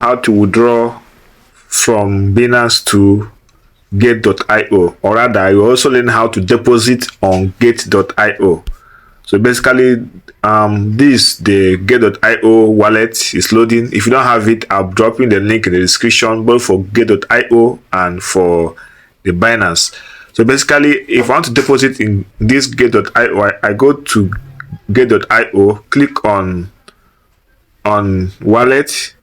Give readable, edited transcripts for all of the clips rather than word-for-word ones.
how to withdraw from Binance to Gate.io, or rather you also learn how to deposit on Gate.io. So basically this the Gate.io wallet is loading. If you don't have it, I'm dropping the link in the description both for Gate.io and for the Binance. So basically if I want to deposit in this Gate.io, I go to Gate.io, click on wallet.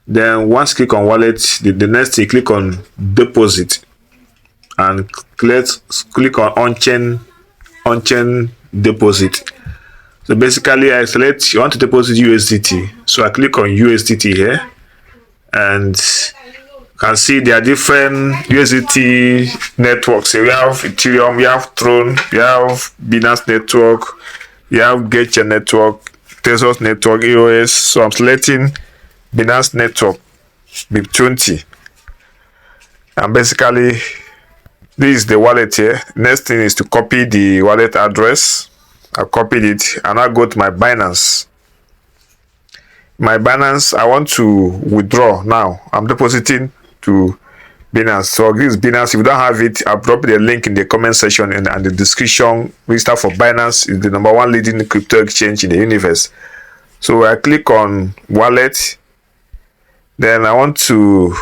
Then once click on wallet, the next thing click on deposit and click on on-chain deposit. So basically I select you want to deposit USDT, so I click on USDT here, and you can see there are different USDT networks. So we have Ethereum, we have Tron, we have Binance network, we have Getcha network, Tezos network, EOS. So I'm selecting Binance network BIP20, and basically this is the wallet here. Next thing is to copy the wallet address. I copied it and I go to my Binance. I want to withdraw now. I'm depositing to Binance. So this is Binance. If you don't have it, I'll drop the link in the comment section and the description. Register for Binance is the #1 leading crypto exchange in the universe. So I click on wallet. Then I want to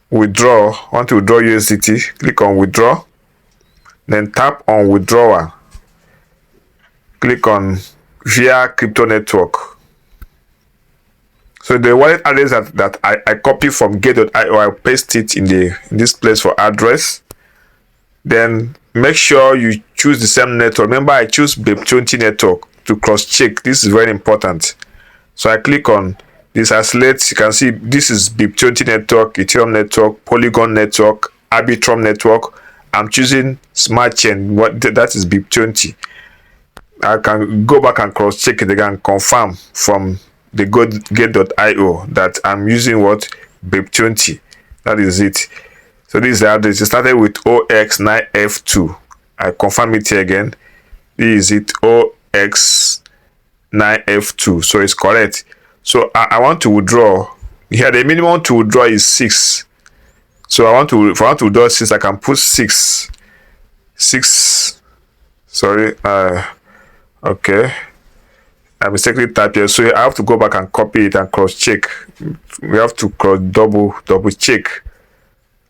withdraw. I want to withdraw USDT. Click on withdraw. Then tap on withdrawal. Click on via crypto network. So the wallet address that I copy from Gate.io, I paste it in this place for address. Then make sure you choose the same network. Remember, I choose BIP20 network to cross check. This is very important. So I click on this. I select. You can see this is BIP20 network, Ethereum network, Polygon network, Arbitrum network. I'm choosing Smart Chain. That is BIP20. I can go back and cross check it again, confirm from the Gate.io that I'm using BIP20. That is it. So this is the address. It started with OX9F2. I confirm it here again. This is it, OX9F2. So it's correct. So I want to withdraw. Here the minimum to withdraw is 6. So if I want to withdraw 6, I can put 6. Sorry. Okay, I mistakenly typed here, so I have to go back and copy it and cross check. We have to double check.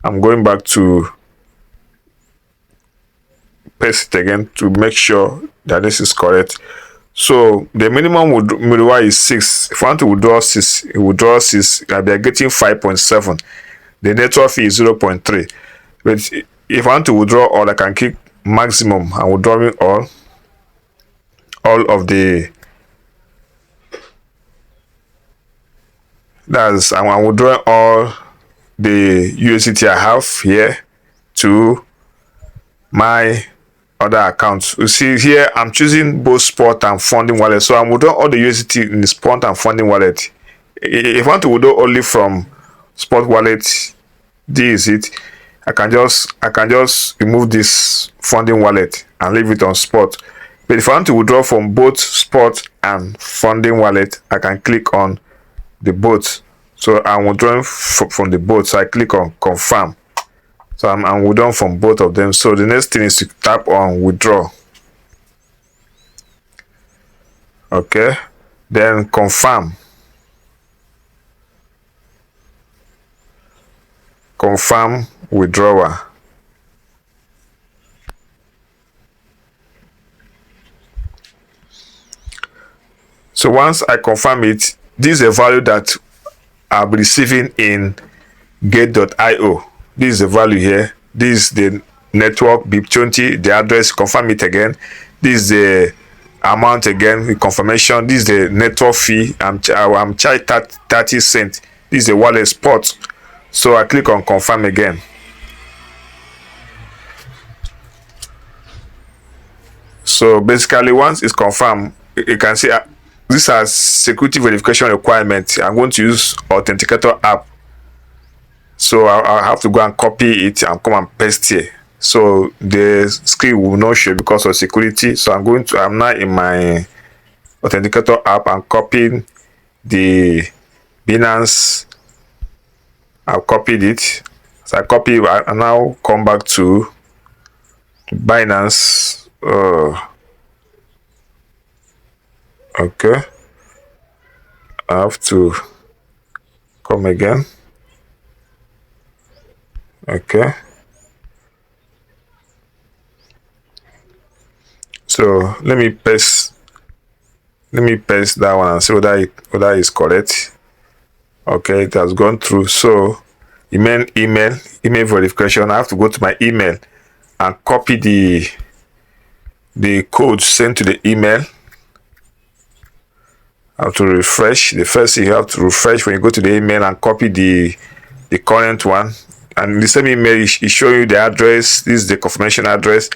I'm going back to paste it again to make sure that this is correct. So the minimum withdrawal is 6. If I want to withdraw 6, I'll be getting 5.7. The network fee is 0.3. But if I want to withdraw all, I can click maximum and withdrawing all of the, I'm withdrawing all the USDT I have here to my other accounts. You see here I'm choosing both spot and funding wallet, so I'm withdrawing all the USDT in the spot and funding wallet. If I want to withdraw only from spot wallet, this is it. I can just remove this funding wallet and leave it on spot. But if I want to withdraw from both spot and funding wallet, I can click on the both. So I'm withdrawing from the both. So I click on confirm. So I'm withdrawing from both of them. So the next thing is to tap on withdraw. Okay. Then confirm. Confirm withdrawal. So once I confirm it, this is a value that I'll be receiving in Gate.io. This is the value here. This is the network BIP20, the address, confirm it again. This is the amount again with confirmation. This is the network fee. I'm charged 30 cents. This is the wallet spot. So I click on confirm again. So basically once it's confirmed, you can see this has security verification requirement. I'm going to use authenticator app. So I'll have to go and copy it and come and paste here. So the screen will not show because of security. So I'm now in my authenticator app and copying the Binance. I've copied it. So I copy, I now come back to Binance. Okay. I have to come again. Okay. So let me paste that one and see whether it's correct. Okay, it has gone through. So email verification. I have to go to my email and copy the code sent to the email. I have to refresh. The first thing you have to refresh when you go to the email and copy the current one. And the same email is showing you the address. This is the confirmation address.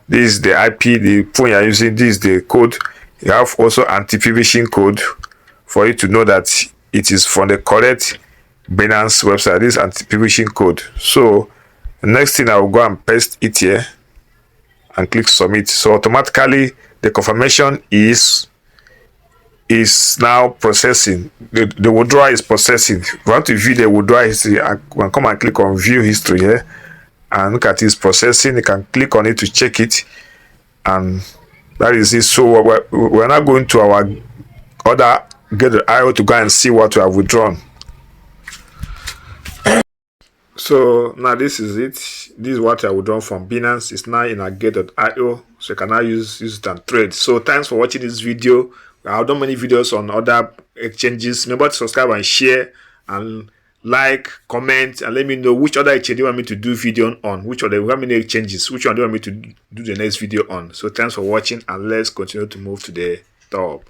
This is the IP, the phone you're using. This is the code. You have also anti-phishing code for you to know that it is from the correct Binance website. This anti-phishing code. So the next thing, I will go and paste it here and click submit. So automatically the confirmation is now processing. The withdrawal is processing. If you want to view the withdrawal history, I can come and click on view history here and look at its processing. You can click on it to check it, and that is it. So we're now going to our other Get.io to go and see what we have withdrawn. So now this is it. This is what I withdrawn from Binance. It's now in our Get.io, so you can now use it and trade. So thanks for watching this video. I've done many videos on other exchanges. Remember to subscribe and share and like, comment, and let me know which other exchange you want me to do video on. Which other, how many exchanges, which one do you want me to do the next video on. So thanks for watching, and let's continue to move to the top.